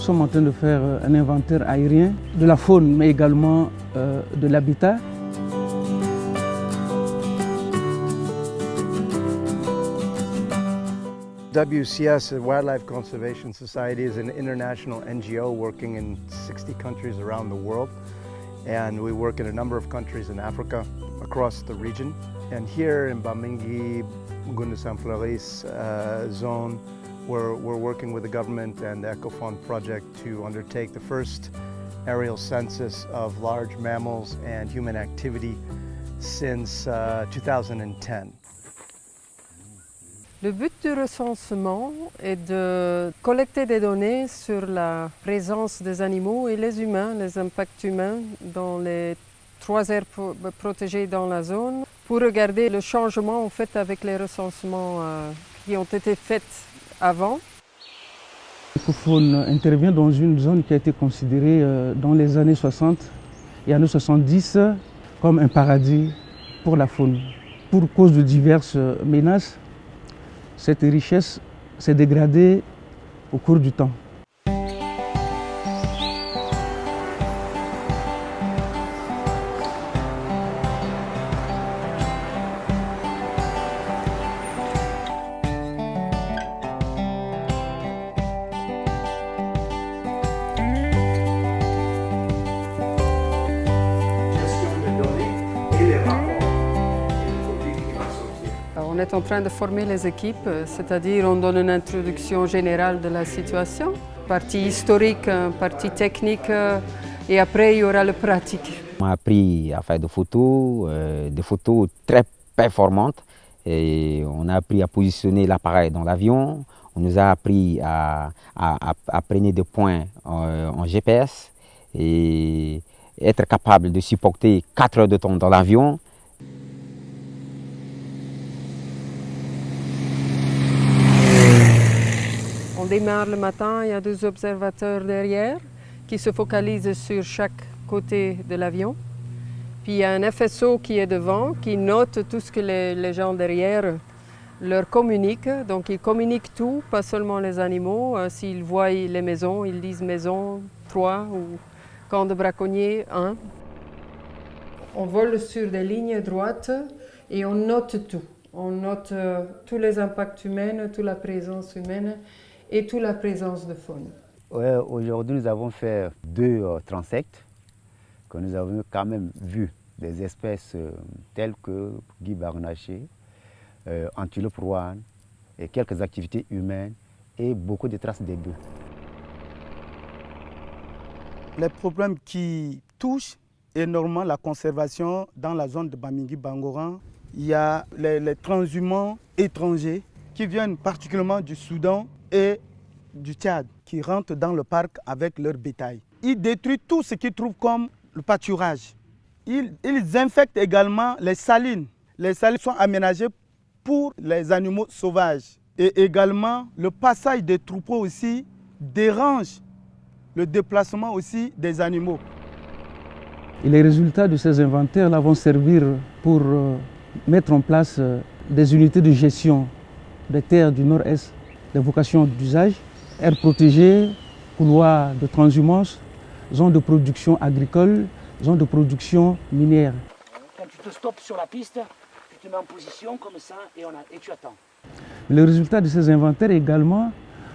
sommes en train de faire un inventaire aérien de la faune, mais également de l'habitat. WCS, the Wildlife Conservation Society, is an international NGO working in 60 countries around the world. And we work in a number of countries in Africa, across the region. And here in Bamingui, Mugunda San Floris zone, we're working with the government and the EcoFund project to undertake the first aerial census of large mammals and human activity since 2010. Le but du recensement est de collecter des données sur la présence des animaux et les humains, les impacts humains dans les 3 aires protégées dans la zone, pour regarder le changement en fait avec les recensements qui ont été faits avant. EcoFund intervient dans une zone qui a été considérée dans les années 60 et années 70 comme un paradis pour la faune. Pour cause de diverses menaces, cette richesse s'est dégradée au cours du temps. On est en train de former les équipes, c'est-à-dire on donne une introduction générale de la situation, partie historique, partie technique, et après il y aura le pratique. On a appris à faire des photos très performantes, et on a appris à positionner l'appareil dans l'avion, on nous a appris à prendre des points en GPS et être capable de supporter 4 heures de temps dans l'avion. On démarre le matin, il y a 2 observateurs derrière qui se focalisent sur chaque côté de l'avion. Puis il y a un FSO qui est devant, qui note tout ce que les gens derrière leur communiquent. Donc ils communiquent tout, pas seulement les animaux. S'ils voient les maisons, ils disent maison 3 ou camp de braconniers 1. On vole sur des lignes droites et on note tout. On note tous les impacts humains, toute la présence humaine et toute la présence de faune. Ouais, aujourd'hui, nous avons fait 2 transects, que nous avons quand même vu des espèces telles que Guy Barnaché, Antilope rouane, et quelques activités humaines et beaucoup de traces des bœufs. Les problèmes qui touchent énormément la conservation dans la zone de Bamingui-Bangoran, il y a les transhumants étrangers qui viennent particulièrement du Soudan et du Tchad, qui rentrent dans le parc avec leur bétail. Ils détruisent tout ce qu'ils trouvent comme le pâturage. Ils infectent également les salines. Les salines sont aménagées pour les animaux sauvages. Et également, le passage des troupeaux aussi dérange le déplacement aussi des animaux. Et les résultats de ces inventaires vont servir pour mettre en place des unités de gestion des terres du nord-est, des vocations d'usage, aires protégées, couloirs de transhumance, zones de production agricole, zones de production minière. Quand tu te stoppes sur la piste, tu te mets en position comme ça et tu attends. Les résultats de ces inventaires également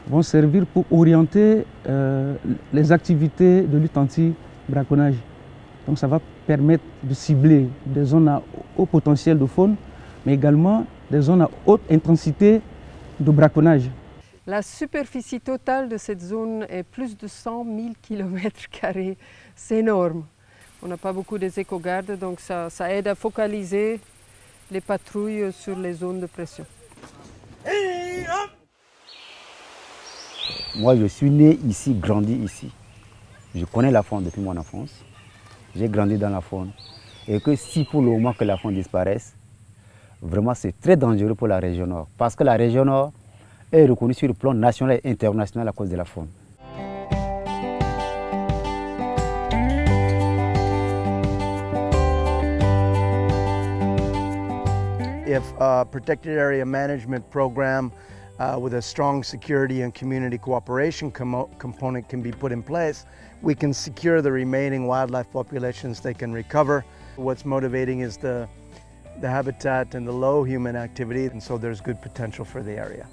vont servir pour orienter les activités de lutte anti-braconnage. Donc ça va permettre de cibler des zones à haut potentiel de faune, mais également des zones à haute intensité de braconnage. La superficie totale de cette zone est plus de 100 000 km². C'est énorme. On n'a pas beaucoup des éco-gardes, donc ça aide à focaliser les patrouilles sur les zones de pression. Moi, je suis né ici, grandi ici. Je connais la faune depuis mon enfance. J'ai grandi dans la faune. Et que si pour le moment que la faune disparaisse, vraiment c'est très dangereux pour la région nord. Parce que la région nord est reconnue sur le plan national et international à cause de la faune. If a protected area management program with a strong security and community cooperation component can be put in place, we can secure the remaining wildlife populations. They can recover. What's motivating is the habitat and the low human activity, and so there's good potential for the area.